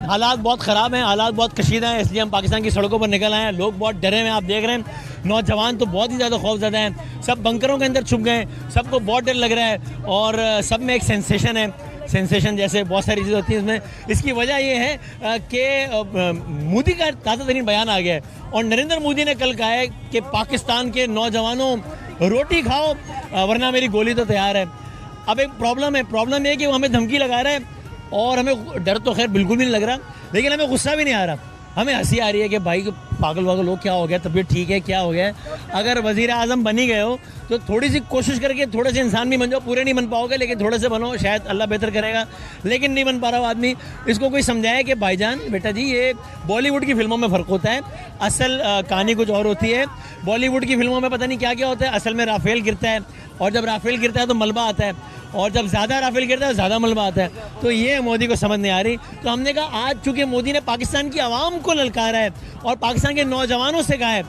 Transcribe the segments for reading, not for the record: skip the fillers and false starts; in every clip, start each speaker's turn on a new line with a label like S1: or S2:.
S1: हालात बहुत ख़राब हैं, हालात बहुत कशीदा हैं, इसलिए हम पाकिस्तान की सड़कों पर निकल आए हैं। लोग बहुत डरे हैं, आप देख रहे हैं। नौजवान तो बहुत ही ज़्यादा खौफज़दा हैं, सब बंकरों के अंदर छुप गए, सबको बहुत डर लग रहा है और सब में एक सेंसेशन है। सेंसेशन जैसे बहुत सारी चीज़ें होती हैं इसमें। इसकी वजह ये है कि मोदी का ताज़ा तरीन बयान आ गया है और नरेंद्र मोदी ने कल कहा है कि पाकिस्तान के नौजवानों रोटी खाओ वरना मेरी गोली तो तैयार है। अब एक प्रॉब्लम है, प्रॉब्लम ये है कि वो हमें धमकी लगा रहा है और हमें डर तो खैर बिल्कुल भी नहीं लग रहा, लेकिन हमें गुस्सा भी नहीं आ रहा। हमें हंसी आ रही है कि भाई पागल वागल लोग, क्या हो गया, तबीयत ठीक है, क्या हो गया। अगर वज़ीर आज़म बन ही गए हो तो थोड़ी सी कोशिश करके थोड़े से इंसान भी बन जाओ। पूरे नहीं बन पाओगे लेकिन थोड़े से बनो, शायद अल्लाह बेहतर करेगा। लेकिन नहीं बन पा रहा आदमी, इसको कोई समझाए कि भाईजान बेटा जी ये बॉलीवुड की फिल्मों में फ़र्क होता है, असल कहानी कुछ और होती है। बॉलीवुड की फिल्मों में पता नहीं क्या क्या होता है, असल में राफेल गिरता है और जब राफेल गिरता है तो मलबा आता है और जब ज़्यादा राफेल गिरता है ज़्यादा मलबा आता है। तो ये मोदी को समझ नहीं आ रही। तो हमने कहा आज चूँकि मोदी ने पाकिस्तान की आवाम को ललकारा है और पाकिस्तान के नौजवानों से कहा है,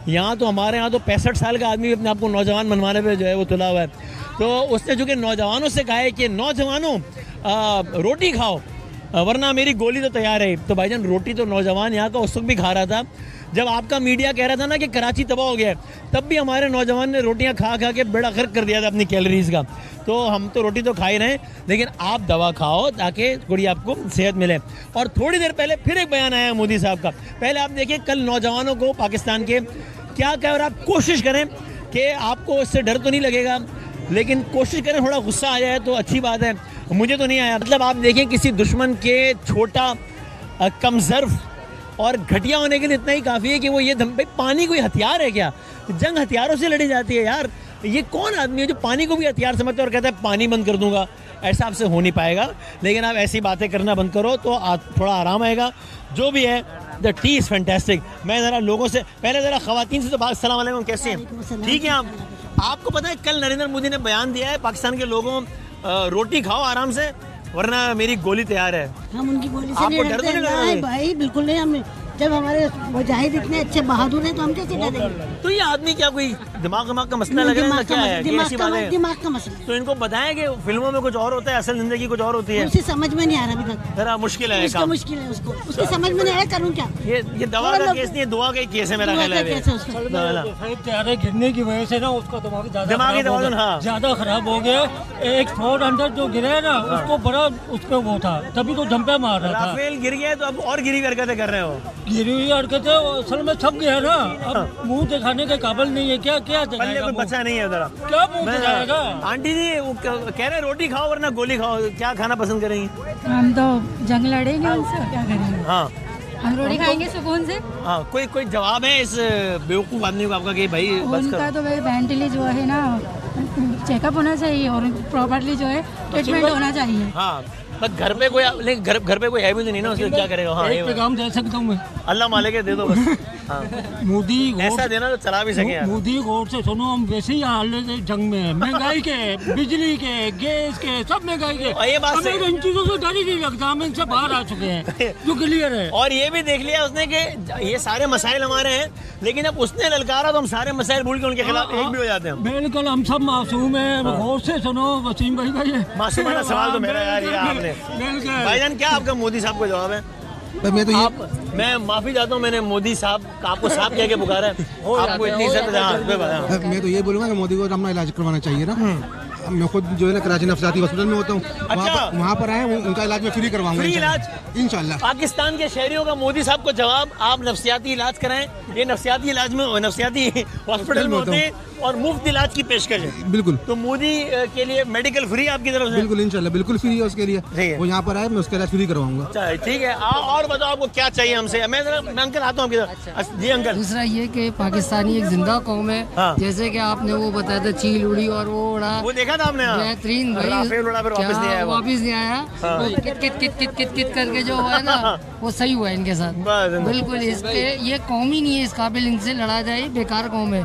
S1: यहाँ तो हमारे यहाँ तो 65 साल का आदमी अपने आप को नौजवान बनवाने पे जो है वो तुला हुआ है। तो उसने चूँकि नौजवानों से कहा है कि नौजवानों रोटी खाओ वरना मेरी गोली तो तैयार है। तो भाईजान रोटी तो नौजवान यहाँ का उस वक्त भी खा रहा था जब आपका मीडिया कह रहा था ना कि कराची तबाह हो गया है, तब भी हमारे नौजवान ने रोटियां खा खा के बेड़ा गर्क कर दिया था अपनी कैलोरीज का। तो हम तो रोटी तो खा ही रहे हैं, लेकिन आप दवा खाओ ताकि थोड़ी आपको सेहत मिले। और थोड़ी देर पहले फिर एक बयान आया मोदी साहब का। पहले आप देखिए कल नौजवानों को पाकिस्तान के क्या कह, और आप कोशिश करें कि आपको इससे डर तो नहीं लगेगा, लेकिन कोशिश करें थोड़ा गुस्सा आ जाए तो अच्छी बात है। मुझे तो नहीं आया। मतलब आप देखें किसी दुश्मन के छोटा कमज़र्फ और घटिया होने के लिए इतना ही काफ़ी है कि वो ये भाई पानी कोई हथियार है क्या? जंग हथियारों से लड़ी जाती है यार। ये कौन आदमी है जो पानी को भी हथियार समझता है और कहता है पानी बंद कर दूंगा? ऐसा आपसे हो नहीं पाएगा। लेकिन आप ऐसी बातें करना बंद करो तो थोड़ा आराम आएगा। जो भी है द टी इज़ फैंटेस्टिक। मैं ज़रा लोगों से पहले ज़रा ख़वातीन से तो बात, अस्सलाम वालेकुम, कैसे हैं? ठीक है आप? आपको पता है कल नरेंद्र मोदी ने बयान दिया है पाकिस्तान के लोगों रोटी खाओ आराम से वरना मेरी गोली तैयार है।
S2: हम उनकी गोली से
S1: आपको डर तो नहीं लग रहा है?
S2: भाई बिल्कुल नहीं। हम जब हमारे मुजाहिद इतने अच्छे बहादुर हैं तो हम कैसे डरेंगे?
S1: तो ये आदमी क्या कोई दिमाग का मसला लग रहा है क्या है?
S2: दिमाग का मसला।
S1: तो इनको बताएं कि फिल्मों में कुछ और होता है, असल जिंदगी कुछ और होती है।
S2: उसे समझ में नहीं आ रहा अभी तक।
S1: जरा मुश्किल है काम।
S2: मुश्किल है उसको, उसकी समझ में नहीं आया करूँ क्या?
S1: ये दवा का केस नहीं है, दुआ का केस है मेरा ख्याल है।
S3: गिरने की वजह से ना उसका
S1: दिमागी तवाज़ुन
S3: ज्यादा खराब हो गया। एक 4 अंडर जो गिरा है ना उसको बड़ा उसको वो था, तभी तो जंपे मार रहा था।
S1: राफेल गिर गया तो अब और गिरी हरकतें कर रहे हो।
S3: गिरी हुई हरकतें असल में छप गया ना, अब मुंह दिखाने के काबिल नहीं है। क्या क्या
S1: कोई बच्चा नहीं है उधर,
S3: क्या मुंह दिखाएगा?
S1: आंटी जी वो कह रहे रोटी खाओ वरना गोली खाओ, क्या खाना पसंद करेंगी?
S4: हम तो जंग लड़ेंगे उनसे, क्या करेंगे?
S1: हाँ
S4: हम रोटी खाएंगे सुकून से।
S1: हाँ कोई जवाब है इस बेवकूफ़ आदमी को आपका कि भाई बस
S4: उनका तो भाई मेंटली जो है ना चेकअप होना चाहिए और प्रॉपर्ली जो है ट्रीटमेंट होना चाहिए।
S1: हाँ बस घर पे कोई, लेकिन घर पे कोई है भी नहीं ना, उसके क्या करेगा? हाँ
S3: एक पैगाम दे सकता हूँ मैं,
S1: अल्लाह मालिक है, दे दो बस। हाँ
S3: मोदी
S1: ऐसा देना तो चला भी सके यार।
S3: मोदी गौर से सुनो, हम वैसे ही हाल जंग में महंगाई के, बिजली के, गैस के, सब महंगाई के।
S1: ये बात
S3: हमें इन चीजों से डर ही नहीं लगता, हम इनसे बाहर आ चुके हैं जो क्लियर है।
S1: और ये भी देख लिया उसने कि ये सारे मसाइल हमारे हैं, लेकिन अब उसने ललकारा तो हम सारे मसाइल भूल के उनके खिलाफ एक भी हो जाते हैं।
S3: बिल्कुल हम सब मासूम हैं। गौर से सुनो वसीम भाई,
S1: मासूमाना सवाल तो मेरा यार ये आपने। भाईजान क्या आपका मोदी साहब को जवाब है? मैं माफी चाहता हूँ, मैंने मोदी साहब आपको साहब कह के पुकारा है, आपको इतनी इज्जत।
S5: मैं तो ये बोलूँगा कि मोदी को अपना इलाज करवाना चाहिए ना। मैं खुद जो है ना कराची नफसियाती हॉस्पिटल में होता हूँ।
S1: अच्छा।
S5: वहाँ पर आए उनका इलाज मैं फ्री करवाऊंगा।
S1: फ्री इलाज
S5: इंशाल्लाह।
S1: पाकिस्तान के शहरियों का मोदी साहब को जवाब, आप नफसियाती इलाज कराएं। ये नफसियाती इलाज में, नफसियाती हॉस्पिटल में होते हैं और मुफ्त इलाज की पेशकश है।
S5: बिल्कुल।
S1: तो मोदी के लिए मेडिकल फ्री आपकी तरफ से?
S5: बिल्कुल इंशाल्लाह, बिल्कुल फ्री है उसके लिए। वो यहाँ पर आए, मैं उसका इलाज फ्री करवाऊंगा।
S1: ठीक है। और बताओ आपको क्या चाहिए हमसे? मैं अंकल आता हूँ आपकी। जी अंकल।
S6: दूसरा ये कि पाकिस्तानी एक जिंदा कौम है।
S1: हाँ।
S6: जैसे कि आपने वो बताया था चील उड़ी और वो उड़ा,
S1: वो देखा था आपने?
S6: बेहतरीन भाई,
S1: वापस
S6: नहीं आया। कित कित करके जो हुआ है ना वो सही हुआ है इनके साथ। बिल्कुल, इसके ये कौम ही नहीं है इस काबिल, इनसे लड़ा जाए, बेकार कौम है।